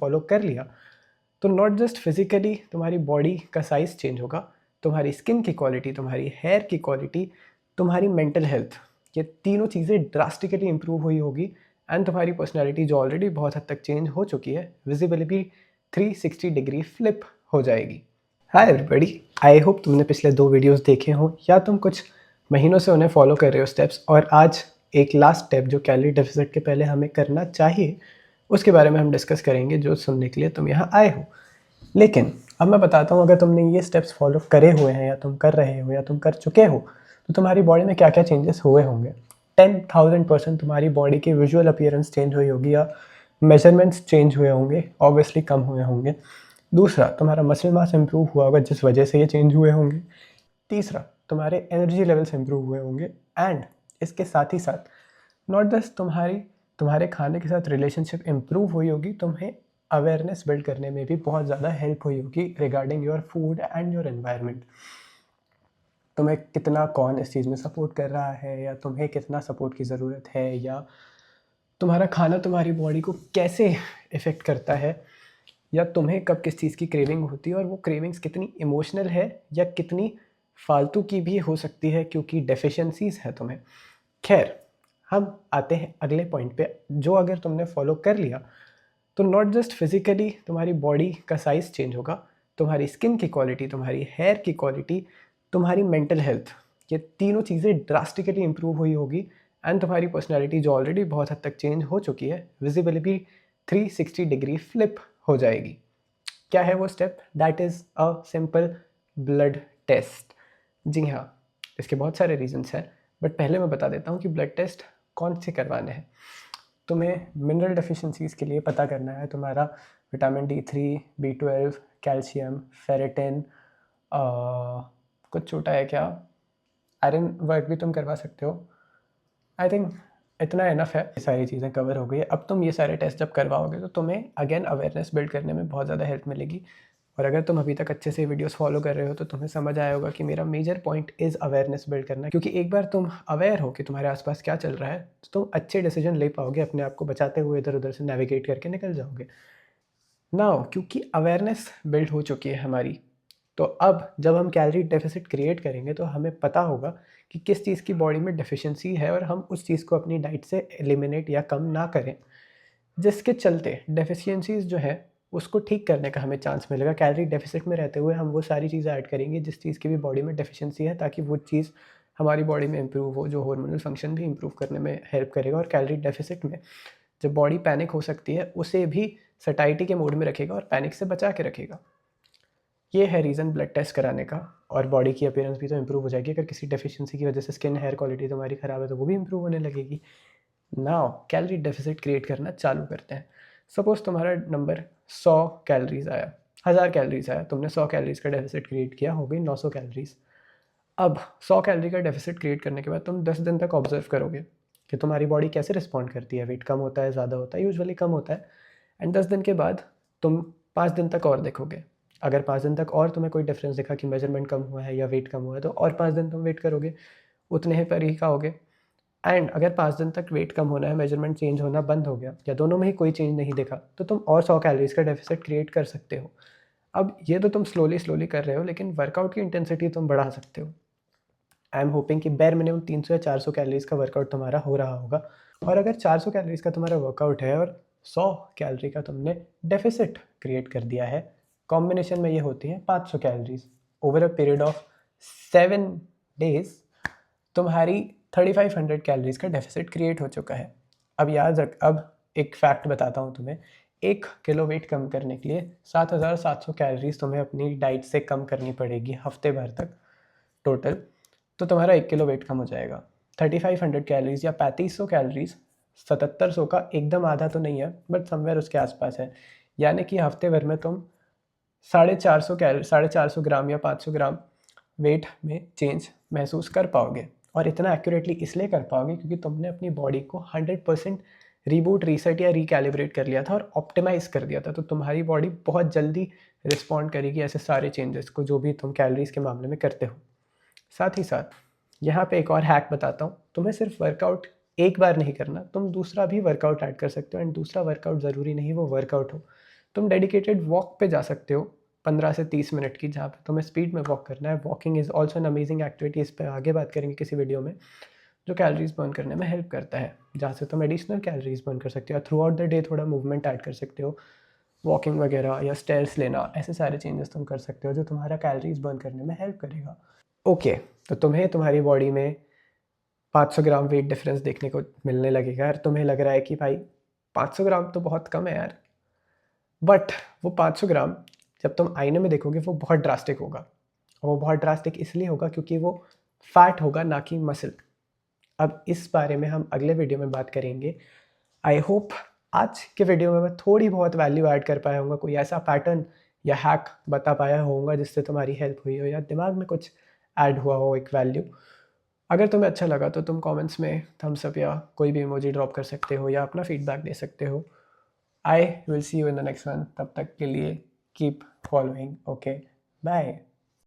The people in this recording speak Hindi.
फॉलो कर लिया तो नॉट जस्ट फिजिकली तुम्हारी बॉडी का साइज़ चेंज होगा, तुम्हारी स्किन की क्वालिटी, तुम्हारी हेयर की क्वालिटी, तुम्हारी मेंटल हेल्थ, ये तीनों चीज़ें ड्रास्टिकली इंप्रूव हुई होगी एंड तुम्हारी पर्सनैलिटी जो ऑलरेडी बहुत हद तक चेंज हो चुकी है विजिबिलिटी 360 डिग्री फ्लिप हो जाएगी। हाय एवरीबॉडी, आई होप तुमने पिछले 2 वीडियोस देखे हों या तुम कुछ महीनों से उन्हें फॉलो कर रहे हो स्टेप्स, और आज एक लास्ट स्टेप जो कैलोरी डेफिसिट के पहले हमें करना चाहिए उसके बारे में हम डिस्कस करेंगे, जो सुनने के लिए तुम यहाँ आए हो। लेकिन अब मैं बताता हूँ, अगर तुमने ये स्टेप्स फॉलो करे हुए हैं या तुम कर रहे हो या तुम कर चुके हो तो तुम्हारी बॉडी में क्या क्या चेंजेस हुए होंगे। 10,000% तुम्हारी बॉडी की विजुअल अपीयरेंस चेंज हुई होगी या मेजरमेंट्स चेंज हुए होंगे, ऑब्वियसली कम हुए होंगे। दूसरा, तुम्हारा मसल मास इंप्रूव हुआ होगा जिस वजह से ये चेंज हुए होंगे। तीसरा, तुम्हारे एनर्जी लेवल्स इंप्रूव हुए होंगे एंड इसके साथ ही साथ नॉट जस्ट तुम्हारे खाने के साथ रिलेशनशिप इंप्रूव हुई होगी, तुम्हें अवेयरनेस बिल्ड करने में भी बहुत ज़्यादा हेल्प हुई होगी regarding your food and your environment. तुम्हें कितना कौन इस चीज़ में सपोर्ट कर रहा है या तुम्हें कितना सपोर्ट की ज़रूरत है, या तुम्हारा खाना तुम्हारी बॉडी को कैसे इफ़ेक्ट करता है, या तुम्हें कब किस चीज़ की क्रेविंग होती है और वो क्रेविंग्स कितनी इमोशनल है या कितनी फालतू की भी हो सकती है क्योंकि डेफिशिएंसीज है तुम्हें। खैर, हम आते हैं अगले पॉइंट पे, जो अगर तुमने फॉलो कर लिया तो नॉट जस्ट फिजिकली तुम्हारी बॉडी का साइज़ चेंज होगा, तुम्हारी स्किन की क्वालिटी, तुम्हारी हेयर की क्वालिटी, तुम्हारी मेंटल हेल्थ, ये तीनों चीज़ें ड्रास्टिकली इंप्रूव हुई होगी एंड तुम्हारी पर्सनैलिटी जो ऑलरेडी बहुत हद तक चेंज हो चुकी है विजिबिलिटी 360 डिग्री फ्लिप हो जाएगी। क्या है वो step? That is a simple blood test. जी हाँ, इसके बहुत सारे रीजंस हैं, बट पहले मैं बता देता हूँ कि ब्लड टेस्ट कौन से करवाने हैं। तुम्हें मिनरल डेफिशिएंसीज़ के लिए पता करना है तुम्हारा vitamin D3, B12, calcium, ferritin, कुछ छोटा है क्या, आयरन वर्क भी तुम करवा सकते हो। आई थिंक इतना इनफ है, ये सारी चीज़ें कवर हो गई है। अब तुम ये सारे टेस्ट जब करवाओगे तो तुम्हें अगेन अवेयरनेस बिल्ड करने में बहुत ज़्यादा हेल्प मिलेगी। और अगर तुम अभी तक अच्छे से वीडियोस फॉलो कर रहे हो तो तुम्हें समझ आया होगा कि मेरा major point is awareness build करना, क्योंकि एक बार तुम अवेयर हो कि तुम्हारे आसपास क्या चल रहा है तो तुम अच्छे डिसीजन ले पाओगे, अपने आप को बचाते हुए इधर उधर से नेविगेट करके निकल जाओगे। नाउ क्योंकि अवेयरनेस बिल्ड हो चुकी है हमारी, तो अब जब हम कैलोरी डेफिसिट क्रिएट करेंगे तो हमें पता होगा कि किस चीज़ की बॉडी में डेफिशिएंसी है और हम उस चीज़ को अपनी डाइट से एलिमिनेट या कम ना करें, जिसके चलते डेफिशिएंसीज जो है उसको ठीक करने का हमें चांस मिलेगा। कैलोरी डेफिसिट में रहते हुए हम वो सारी चीज़ें ऐड करेंगे जिस चीज़ की भी बॉडी में डेफिशिएंसी है, ताकि वो चीज़ हमारी बॉडी में इंप्रूव हो, जो हार्मोनल फंक्शन भी इंप्रूव करने में हेल्प करेगा। और कैलोरी डेफिसिट में जब बॉडी पैनिक हो सकती है उसे भी सटाइटी के मोड में रखेगा और पैनिक से बचा के रखेगा। ये है रीज़न ब्लड टेस्ट कराने का। और बॉडी की अपीयरेंस भी तो इंप्रूव हो जाएगी। अगर किसी डेफिशिएंसी की वजह से स्किन हेयर क्वालिटी तुम्हारी ख़राब है तो वो भी इंप्रूव होने लगेगी। नाउ कैलोरी डेफिसिट क्रिएट करना चालू करते हैं। सपोज तुम्हारा नंबर 100 कैलोरीज आया, 1000 कैलोरीज आया, तुमने 100 कैलोरीज का डेफिसिट क्रिएट किया, हो गई 900 कैलोरीज। अब 100 कैलोरी का डेफिसिट क्रिएट करने के बाद तुम 10 दिन तक ऑब्जर्व करोगे कि तुम्हारी बॉडी कैसे रिस्पॉन्ड करती है। वेट कम होता है, ज़्यादा होता है, यूजुअली कम होता है। एंड 10 दिन के बाद तुम 5 दिन तक और देखोगे। अगर 5 दिन तक और तुम्हें कोई डिफरेंस दिखा कि मेजरमेंट कम हुआ है या वेट कम हुआ है तो और 5 दिन तुम वेट करोगे, उतने ही पर ही खाओगे। एंड अगर 5 दिन तक वेट कम होना है, मेजरमेंट चेंज होना बंद हो गया या दोनों में ही कोई चेंज नहीं दिखा, तो तुम और 100 कैलोरीज का डेफिसिट क्रिएट कर सकते हो। अब ये तो तुम स्लोली कर रहे हो, लेकिन वर्कआउट की इंटेंसिटी तुम बढ़ा सकते हो। आई एम होपिंग कि बेर मिनिमम 300 या 400 कैलोरीज का वर्कआउट तुम्हारा हो रहा होगा। और अगर 400 कैलोरीज का तुम्हारा वर्कआउट है और 100 कैलोरी का तुमने डेफिसिट क्रिएट कर दिया है, कॉम्बिनेशन में ये होती है 500 calories over a period of 7 days, तुम्हारी 3500 कैलोरीज का डेफिसिट क्रिएट हो चुका है। अब याद रख, अब एक फैक्ट बताता हूँ तुम्हें। 1 किलो वेट कम करने के लिए 7700 कैलोरीज तुम्हें अपनी डाइट से कम करनी पड़ेगी हफ्ते भर तक टोटल, तो तुम्हारा 1 किलो वेट कम हो जाएगा। 3500 कैलोरीज या 3500 कैलोरीज 7700 का एकदम आधा तो नहीं है, बट समवेयर उसके आसपास है। यानी कि हफ्ते भर में तुम 450 ग्राम या 500 ग्राम वेट में चेंज महसूस कर पाओगे। और इतना एक्यूरेटली इसलिए कर पाओगे क्योंकि तुमने अपनी बॉडी को 100% रीबूट, रीसेट या रिकैलिब्रेट कर लिया था और ऑप्टिमाइज़ कर दिया था। तो तुम्हारी बॉडी बहुत जल्दी रिस्पॉन्ड करेगी ऐसे सारे चेंजेस को जो भी तुम कैलोरीज के मामले में करते हो। साथ ही साथ यहाँ पे एक और हैक बताता हूँ। तुम्हें सिर्फ वर्कआउट एक बार नहीं करना, तुम दूसरा भी वर्कआउट ऐड कर सकते हो। एंड दूसरा वर्कआउट ज़रूरी नहीं वो वर्कआउट हो, तुम डेडिकेटेड वॉक पे जा सकते हो 15 से 30 मिनट की, जहाँ पे तुम्हें स्पीड में वॉक करना है। Walking is also an amazing activity, इस पर आगे बात करेंगे किसी वीडियो में, जो कैलोरीज बर्न करने में हेल्प करता है, जहाँ से तुम एडिशनल कैलोरीज बर्न कर सकते हो। थ्रू आउट द डे थोड़ा मूवमेंट ऐड कर सकते हो, वॉकिंग वगैरह या स्टेयर्स लेना, ऐसे सारे चेंजेस तुम कर सकते हो जो तुम्हारा कैलोरीज बर्न करने में हेल्प करेगा। ओके, तो तुम्हें तुम्हारी बॉडी में 500 ग्राम वेट डिफरेंस देखने को मिलने लगेगा यार। तुम्हें लग रहा है कि भाई 500 ग्राम तो बहुत कम है यार, बट वो 500 ग्राम जब तुम आईने में देखोगे वो बहुत ड्रास्टिक होगा। और वो बहुत ड्रास्टिक इसलिए होगा क्योंकि वो फैट होगा, ना कि मसल। अब इस बारे में हम अगले वीडियो में बात करेंगे। आई होप आज के वीडियो में मैं थोड़ी बहुत वैल्यू ऐड कर पाया होगा, कोई ऐसा पैटर्न या हैक बता पाया होगा जिससे तुम्हारी हेल्प हुई हो या दिमाग में कुछ ऐड हुआ हो एक वैल्यू। अगर तुम्हें अच्छा लगा तो तुम कमेंट्स में थम्स अप या कोई भी इमोजी ड्रॉप कर सकते हो या अपना फीडबैक दे सकते हो। I will see you in the next one. तब तक के लिए कीप फॉलोइंग। Okay, bye.